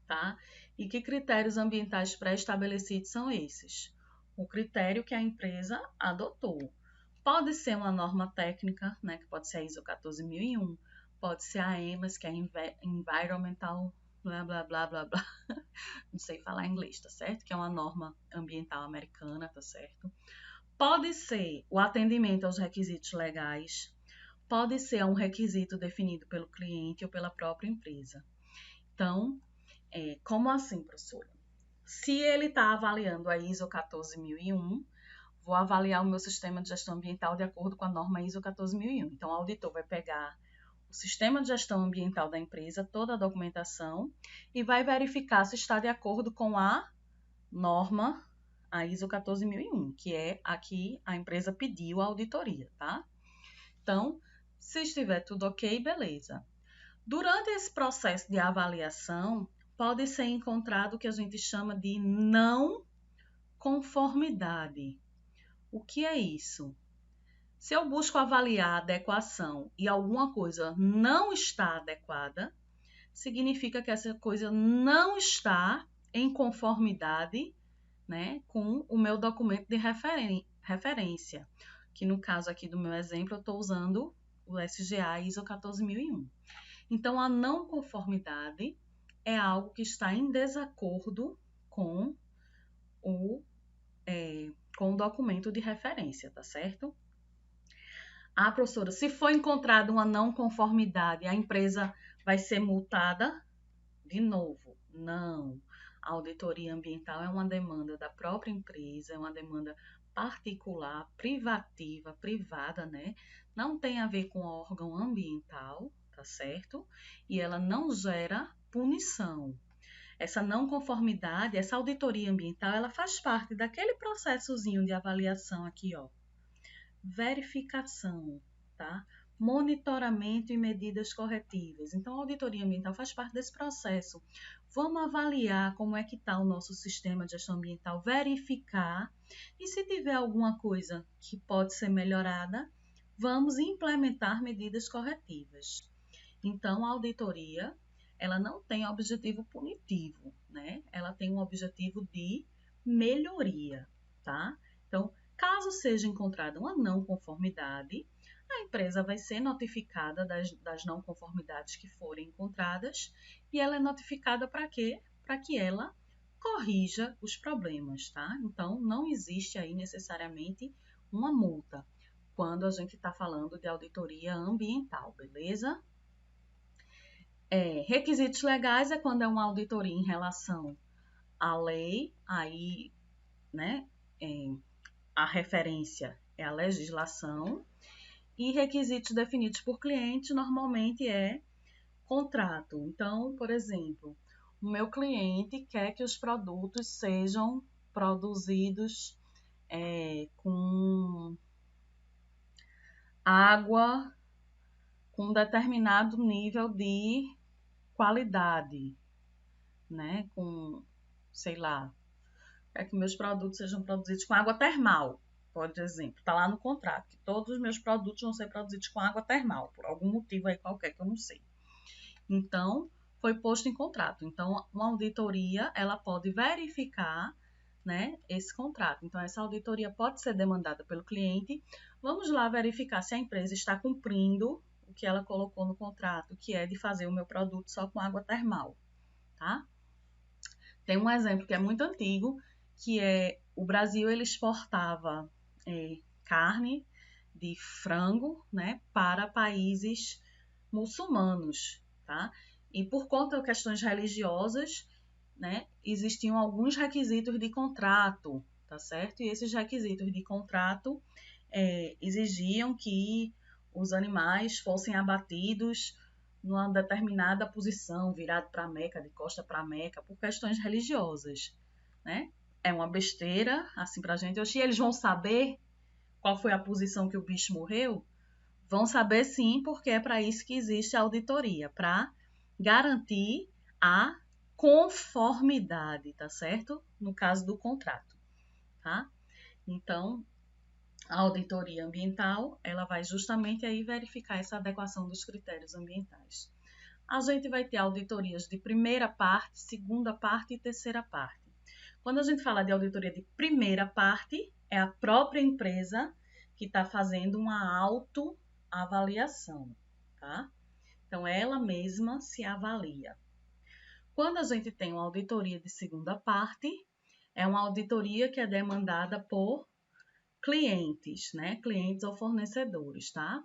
tá? E que critérios ambientais pré-estabelecidos são esses? O critério que a empresa adotou. Pode ser uma norma técnica, né, que pode ser a ISO 14001, pode ser a EMAS, que é Environmental blá, blá, blá, blá, blá. Não sei falar inglês, tá certo? Que é uma norma ambiental americana, tá certo? Pode ser o atendimento aos requisitos legais, pode ser um requisito definido pelo cliente ou pela própria empresa. Então, como assim, professora? Se ele está avaliando a ISO 14001, vou avaliar o meu sistema de gestão ambiental de acordo com a norma ISO 14001. Então, o auditor vai pegar o sistema de gestão ambiental da empresa, toda a documentação, e vai verificar se está de acordo com a norma, a ISO 14001, que é a que a empresa pediu a auditoria, tá? Então, se estiver tudo ok, beleza. Durante esse processo de avaliação, pode ser encontrado o que a gente chama de não conformidade. O que é isso? Se eu busco avaliar a adequação e alguma coisa não está adequada, significa que essa coisa não está em conformidade, né, com o meu documento de referência, que no caso aqui do meu exemplo eu estou usando o SGA ISO 14001. Então, a não conformidade é algo que está em desacordo com o documento de referência, tá certo? Ah, professora, se for encontrada uma não conformidade, a empresa vai ser multada? De novo, não. A auditoria ambiental é uma demanda da própria empresa, é uma demanda particular, privativa, privada, né? Não tem a ver com o órgão ambiental, tá certo? E ela não gera punição. Essa não conformidade, essa auditoria ambiental, ela faz parte daquele processozinho de avaliação aqui, ó. Verificação, tá? Monitoramento e medidas corretivas. Então, a auditoria ambiental faz parte desse processo. Vamos avaliar como é que está o nosso sistema de gestão ambiental, verificar, e se tiver alguma coisa que pode ser melhorada, vamos implementar medidas corretivas. Então, a auditoria, ela não tem objetivo punitivo, né? Ela tem um objetivo de melhoria, tá? Então, caso seja encontrada uma não conformidade, a empresa vai ser notificada das não conformidades que forem encontradas e ela é notificada para quê? Para que ela corrija os problemas, tá? Então, não existe aí necessariamente uma multa quando a gente está falando de auditoria ambiental, beleza? Requisitos legais é quando é uma auditoria em relação à lei, aí, né, a referência é a legislação, e requisitos definidos por cliente normalmente é contrato. Então, por exemplo, o meu cliente quer que os produtos sejam produzidos com água com um determinado nível de qualidade, né? Com, sei lá, quer que meus produtos sejam produzidos com água termal, por exemplo. Está lá no contrato que todos os meus produtos vão ser produzidos com água termal, por algum motivo aí qualquer que eu não sei. Então, foi posto em contrato. Então, uma auditoria, ela pode verificar, né, esse contrato. Então, essa auditoria pode ser demandada pelo cliente. Vamos lá verificar se a empresa está cumprindo o que ela colocou no contrato, que é de fazer o meu produto só com água termal, tá? Tem um exemplo que é muito antigo, que é o Brasil ele exportava carne de frango, né, para países muçulmanos, tá? E por conta de questões religiosas, né, existiam alguns requisitos de contrato, tá certo? E esses requisitos de contrato exigiam que os animais fossem abatidos numa determinada posição, virado para a Meca, de costa para a Meca, por questões religiosas, né? É uma besteira, assim, para a gente. Oxi, eles vão saber qual foi a posição que o bicho morreu? Vão saber sim, porque é para isso que existe a auditoria, para garantir a conformidade, tá certo? No caso do contrato, tá? Então, a auditoria ambiental, ela vai justamente aí verificar essa adequação dos critérios ambientais. A gente vai ter auditorias de primeira parte, segunda parte e terceira parte. Quando a gente fala de auditoria de primeira parte, é a própria empresa que está fazendo uma autoavaliação, tá? Então, ela mesma se avalia. Quando a gente tem uma auditoria de segunda parte, é uma auditoria que é demandada por clientes, né? Clientes ou fornecedores, tá?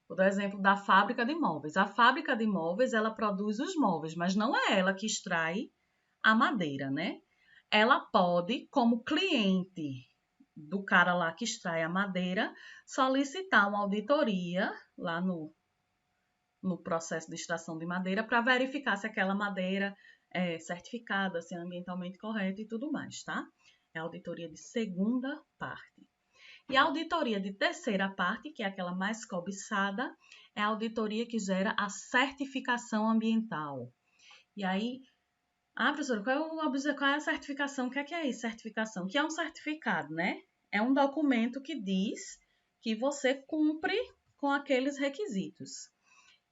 Vou dar exemplo da fábrica de móveis. A fábrica de móveis, ela produz os móveis, mas não é ela que extrai a madeira, né? Ela pode, como cliente do cara lá que extrai a madeira, solicitar uma auditoria lá no processo de extração de madeira para verificar se aquela madeira é certificada, se é ambientalmente correta e tudo mais, tá? É a auditoria de segunda parte. E a auditoria de terceira parte, que é aquela mais cobiçada, é a auditoria que gera a certificação ambiental. E aí, professora, qual é a certificação? O que é isso, certificação? Que é um certificado, né? É um documento que diz que você cumpre com aqueles requisitos.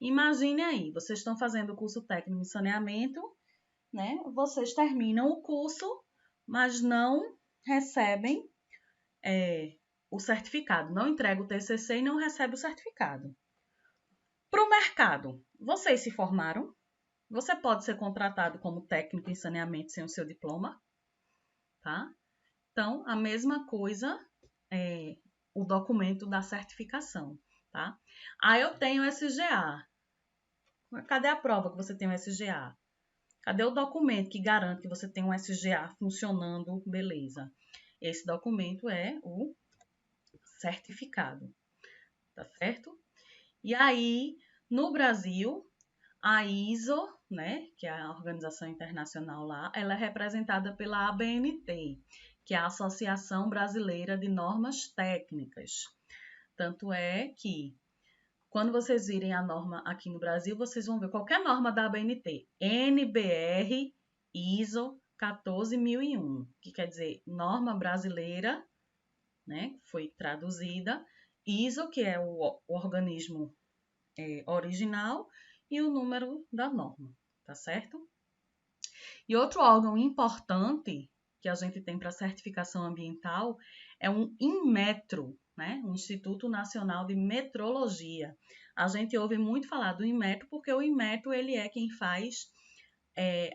Imagine aí, vocês estão fazendo o curso técnico em saneamento, né? Vocês terminam o curso, mas não recebem o certificado, não entrega o TCC e não recebe o certificado. Para o mercado, vocês se formaram? Você pode ser contratado como técnico em saneamento sem o seu diploma, tá? Então, a mesma coisa o documento da certificação, tá? Eu tenho SGA. Cadê a prova que você tem um SGA? Cadê o documento que garante que você tem um SGA funcionando, beleza? Esse documento é o certificado, tá certo? E aí, no Brasil, a ISO, né, que é a organização internacional lá, ela é representada pela ABNT, que é a Associação Brasileira de Normas Técnicas. Tanto é que, quando vocês virem a norma aqui no Brasil, vocês vão ver qualquer norma da ABNT, NBR ISO 14001, que quer dizer norma brasileira, né, foi traduzida, ISO, que é o organismo original, e o número da norma, tá certo? E outro órgão importante que a gente tem para certificação ambiental é um Inmetro, né? O Instituto Nacional de Metrologia. A gente ouve muito falar do Inmetro porque o Inmetro ele é quem faz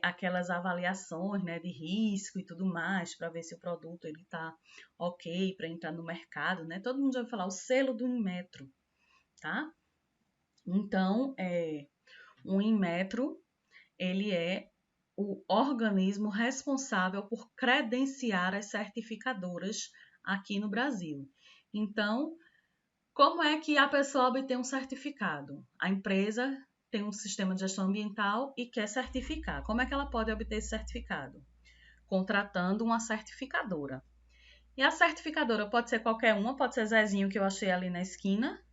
aquelas avaliações, né, de risco e tudo mais, para ver se o produto ele está ok para entrar no mercado, né? Todo mundo já vai falar o selo do Inmetro, tá? Então, o Inmetro, ele é o organismo responsável por credenciar as certificadoras aqui no Brasil. Então, como é que a pessoa obtém um certificado? A empresa tem um sistema de gestão ambiental e quer certificar. Como é que ela pode obter esse certificado? Contratando uma certificadora. E a certificadora pode ser qualquer uma, pode ser Zezinho que eu achei ali na esquina.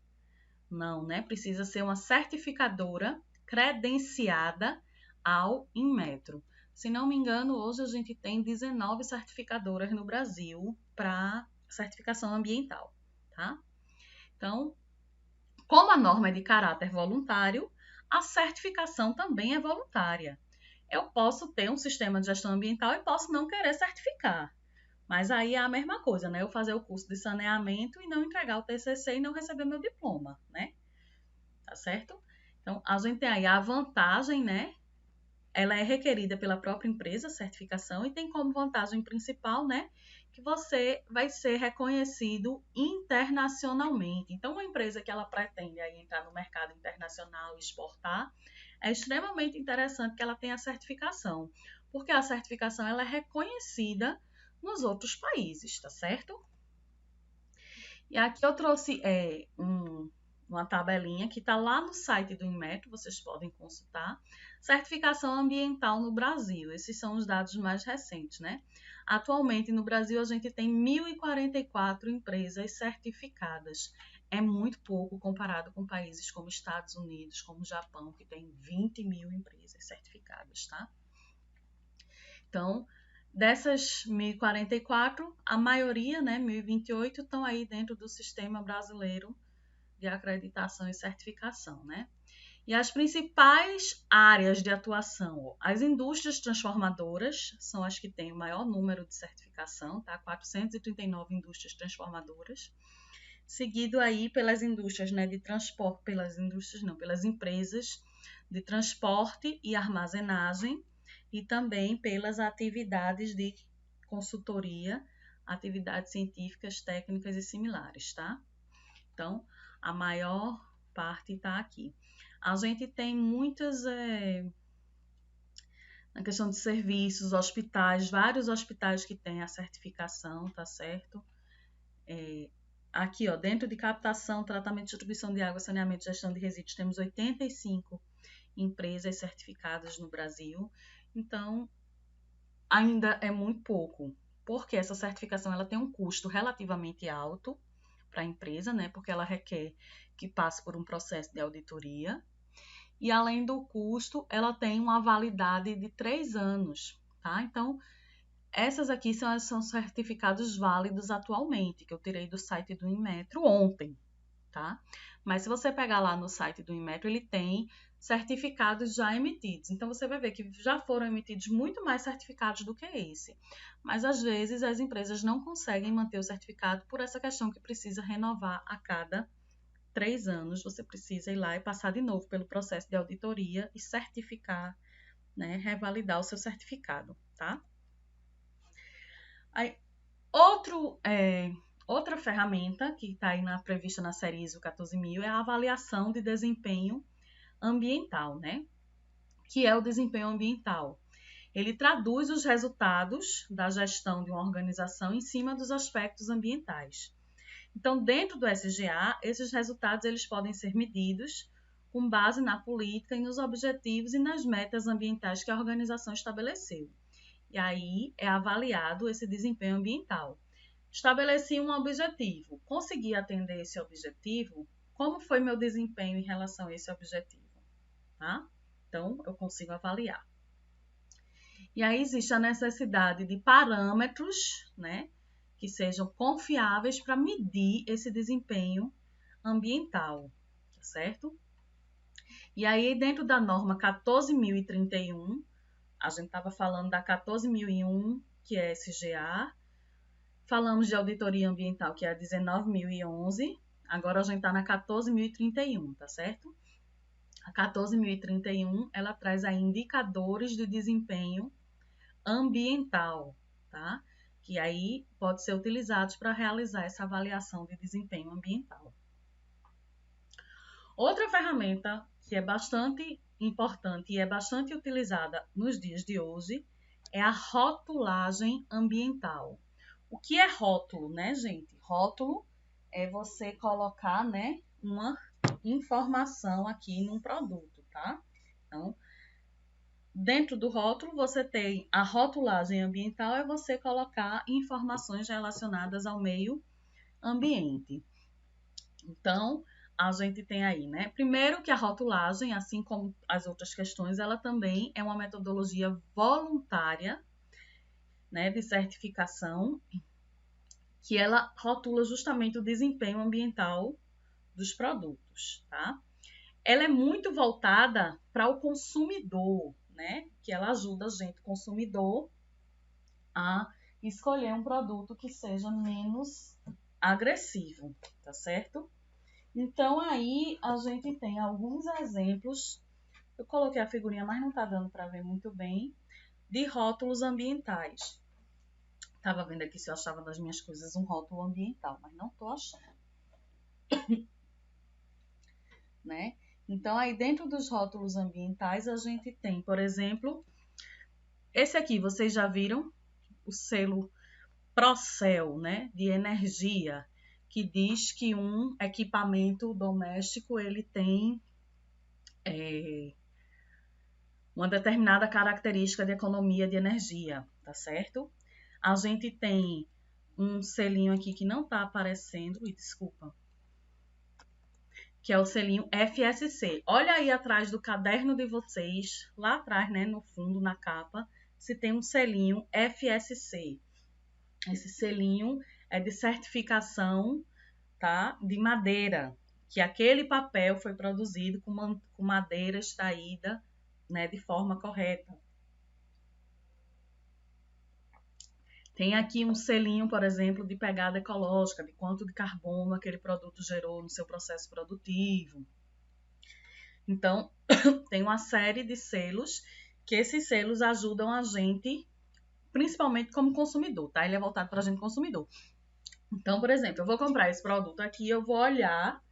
Não, né? Precisa ser uma certificadora credenciada ao Inmetro. Se não me engano, hoje a gente tem 19 certificadoras no Brasil para certificação ambiental, tá? Então, como a norma é de caráter voluntário, a certificação também é voluntária. Eu posso ter um sistema de gestão ambiental e posso não querer certificar. Mas aí é a mesma coisa, né? Eu fazer o curso de saneamento e não entregar o TCC e não receber meu diploma, né? Tá certo? Então, a gente tem aí a vantagem, né? Ela é requerida pela própria empresa, a certificação, e tem como vantagem principal, né? Que você vai ser reconhecido internacionalmente. Então, uma empresa que ela pretende aí entrar no mercado internacional e exportar, é extremamente interessante que ela tenha a certificação, porque a certificação ela é reconhecida nos outros países, tá certo? E aqui eu trouxe uma tabelinha que está lá no site do Inmetro, vocês podem consultar. Certificação ambiental no Brasil. Esses são os dados mais recentes, né? Atualmente, no Brasil, a gente tem 1.044 empresas certificadas. É muito pouco comparado com países como Estados Unidos, como Japão, que tem 20 mil empresas certificadas, tá? Então, dessas 1.044, a maioria, né, 1.028, estão aí dentro do Sistema Brasileiro de Acreditação e Certificação, né? E as principais áreas de atuação, as indústrias transformadoras são as que têm o maior número de certificação, tá? 439 indústrias transformadoras, seguido aí pelas indústrias, né, de transporte, pelas empresas de transporte e armazenagem e também pelas atividades de consultoria, atividades científicas, técnicas e similares, tá? Então, a maior parte está aqui. A gente tem muitas, na questão de serviços, hospitais, vários hospitais que têm a certificação, tá certo? Aqui, ó, dentro de captação, tratamento e distribuição de água, saneamento e gestão de resíduos, temos 85 empresas certificadas no Brasil. Então, ainda é muito pouco, porque essa certificação ela tem um custo relativamente alto para a empresa, né? Porque ela requer que passe por um processo de auditoria. E além do custo, ela tem uma validade de 3 anos, tá? Então, essas aqui são certificados válidos atualmente, que eu tirei do site do Inmetro ontem, tá? Mas se você pegar lá no site do Inmetro, ele tem certificados já emitidos. Então, você vai ver que já foram emitidos muito mais certificados do que esse. Mas, às vezes, as empresas não conseguem manter o certificado por essa questão que precisa renovar a cada 3 anos. Você precisa ir lá e passar de novo pelo processo de auditoria e certificar, né, revalidar o seu certificado, tá? Aí, outra ferramenta que está aí prevista na série ISO 14000 é a avaliação de desempenho ambiental, né? Que é o desempenho ambiental. Ele traduz os resultados da gestão de uma organização em cima dos aspectos ambientais. Então, dentro do SGA, esses resultados eles podem ser medidos com base na política e nos objetivos e nas metas ambientais que a organização estabeleceu. E aí é avaliado esse desempenho ambiental. Estabeleci um objetivo, consegui atender esse objetivo, como foi meu desempenho em relação a esse objetivo, tá? Então, eu consigo avaliar. E aí existe a necessidade de parâmetros, né, que sejam confiáveis para medir esse desempenho ambiental, tá certo? E aí, dentro da norma 14.031, a gente estava falando da 14.001, que é SGA, falamos de auditoria ambiental, que é a 19.011, agora a gente está na 14.031, tá certo? A 14.031, ela traz aí indicadores de desempenho ambiental, tá? Que aí pode ser utilizados para realizar essa avaliação de desempenho ambiental. Outra ferramenta que é bastante importante e é bastante utilizada nos dias de hoje é a rotulagem ambiental. O que é rótulo, né, gente? Rótulo é você colocar, né, uma informação aqui num produto, tá? Então, dentro do rótulo, você tem a rotulagem ambiental, é você colocar informações relacionadas ao meio ambiente. Então, a gente tem aí, né? Primeiro que a rotulagem, assim como as outras questões, ela também é uma metodologia voluntária, né, de certificação, que ela rotula justamente o desempenho ambiental dos produtos, tá? Ela é muito voltada para o consumidor, né? Que ela ajuda a gente, consumidor, a escolher um produto que seja menos agressivo, tá certo? Então, aí a gente tem alguns exemplos. Eu coloquei a figurinha, mas não tá dando para ver muito bem, de rótulos ambientais. Tava vendo aqui se eu achava das minhas coisas um rótulo ambiental, mas não tô achando. Né? Então, aí dentro dos rótulos ambientais, a gente tem, por exemplo, esse aqui, vocês já viram? O selo Procel, né, de energia, que diz que um equipamento doméstico ele tem uma determinada característica de economia de energia, tá certo? A gente tem um selinho aqui que não está aparecendo, e desculpa, que é o selinho FSC. Olha aí atrás do caderno de vocês, lá atrás, né, no fundo, na capa, se tem um selinho FSC. Esse selinho é de certificação, tá, de madeira, que aquele papel foi produzido com madeira extraída, né, de forma correta. Tem aqui um selinho, por exemplo, de pegada ecológica, de quanto de carbono aquele produto gerou no seu processo produtivo. Então, tem uma série de selos, que esses selos ajudam a gente, principalmente como consumidor, tá? Ele é voltado para a gente consumidor. Então, por exemplo, eu vou comprar esse produto aqui, eu vou olhar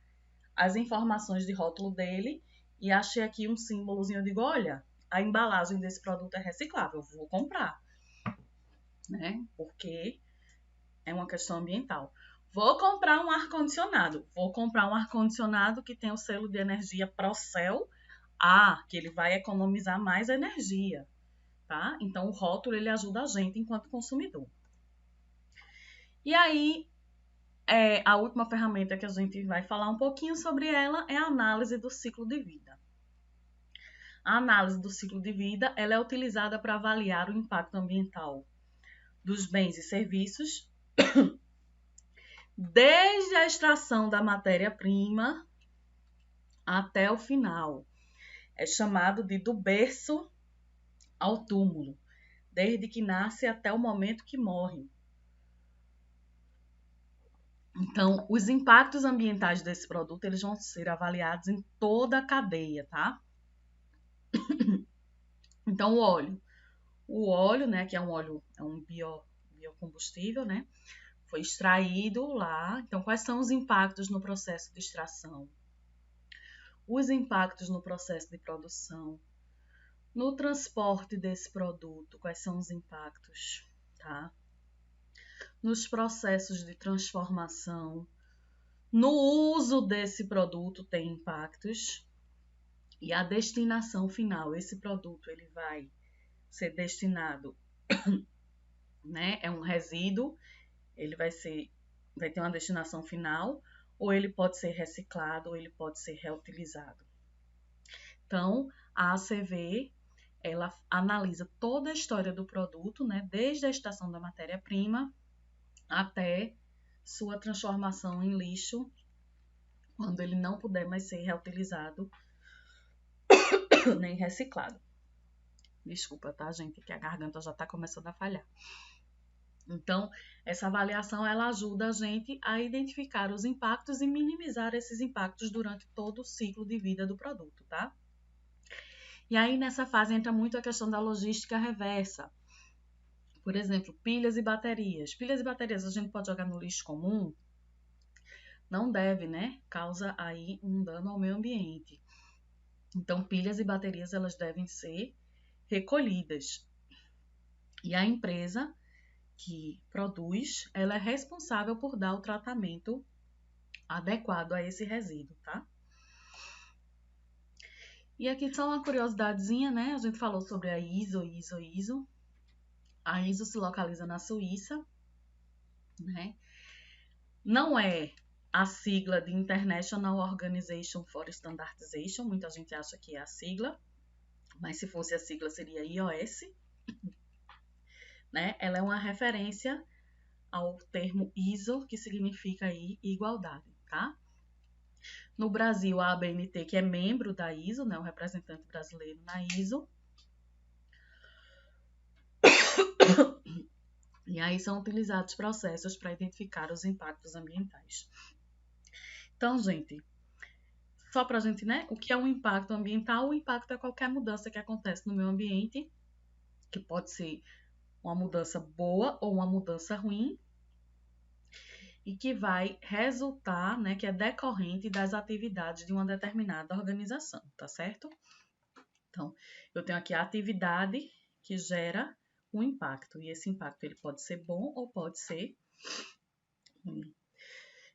as informações de rótulo dele e achei aqui um símbolozinho, eu digo, olha, a embalagem desse produto é reciclável, eu vou comprar, né? Porque é uma questão ambiental. Vou comprar um ar-condicionado. Vou comprar um ar-condicionado que tem o selo de energia Procel A, que ele vai economizar mais energia, tá? Então, o rótulo, ele ajuda a gente enquanto consumidor. E aí, a última ferramenta que a gente vai falar um pouquinho sobre ela é a análise do ciclo de vida. A análise do ciclo de vida, ela é utilizada para avaliar o impacto ambiental dos bens e serviços desde a extração da matéria-prima até o final. É chamado de do berço ao túmulo, desde que nasce até o momento que morre. Então, os impactos ambientais desse produto, eles vão ser avaliados em toda a cadeia, tá? Então, o óleo, né, que é um óleo, é um biocombustível, né? Foi extraído lá. Então, quais são os impactos no processo de extração? Os impactos no processo de produção, no transporte desse produto, quais são os impactos, tá? Nos processos de transformação, no uso desse produto tem impactos e a destinação final, esse produto ele vai ser destinado, né? É um resíduo, ele vai ter uma destinação final, ou ele pode ser reciclado, ou ele pode ser reutilizado. Então, a ACV, ela analisa toda a história do produto, né, desde a extração da matéria-prima até sua transformação em lixo, quando ele não puder mais ser reutilizado nem reciclado. Desculpa, tá, gente, que a garganta já está começando a falhar. Então, essa avaliação, ela ajuda a gente a identificar os impactos e minimizar esses impactos durante todo o ciclo de vida do produto, tá? E aí, nessa fase, entra muito a questão da logística reversa. Por exemplo, pilhas e baterias. Pilhas e baterias a gente pode jogar no lixo comum? Não deve, né? Causa aí um dano ao meio ambiente. Então, pilhas e baterias, elas devem ser recolhidas. E a empresa que produz, ela é responsável por dar o tratamento adequado a esse resíduo, tá? E aqui só uma curiosidadezinha, né? A gente falou sobre a ISO. A ISO se localiza na Suíça, né? Não é a sigla de International Organization for Standardization, muita gente acha que é a sigla, mas se fosse a sigla seria IOS, né? Ela é uma referência ao termo ISO, que significa aí igualdade, tá? No Brasil, a ABNT, que é membro da ISO, né, o representante brasileiro na ISO. E aí são utilizados processos para identificar os impactos ambientais. Então, gente, só para a gente, né, o que é um impacto ambiental? O impacto é qualquer mudança que acontece no meio ambiente, que pode ser uma mudança boa ou uma mudança ruim. e que vai resultar, né, que é decorrente das atividades de uma determinada organização, tá certo? Então, eu tenho aqui a atividade que gera um impacto, e esse impacto ele pode ser bom ou pode ser ruim.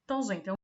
Então, gente,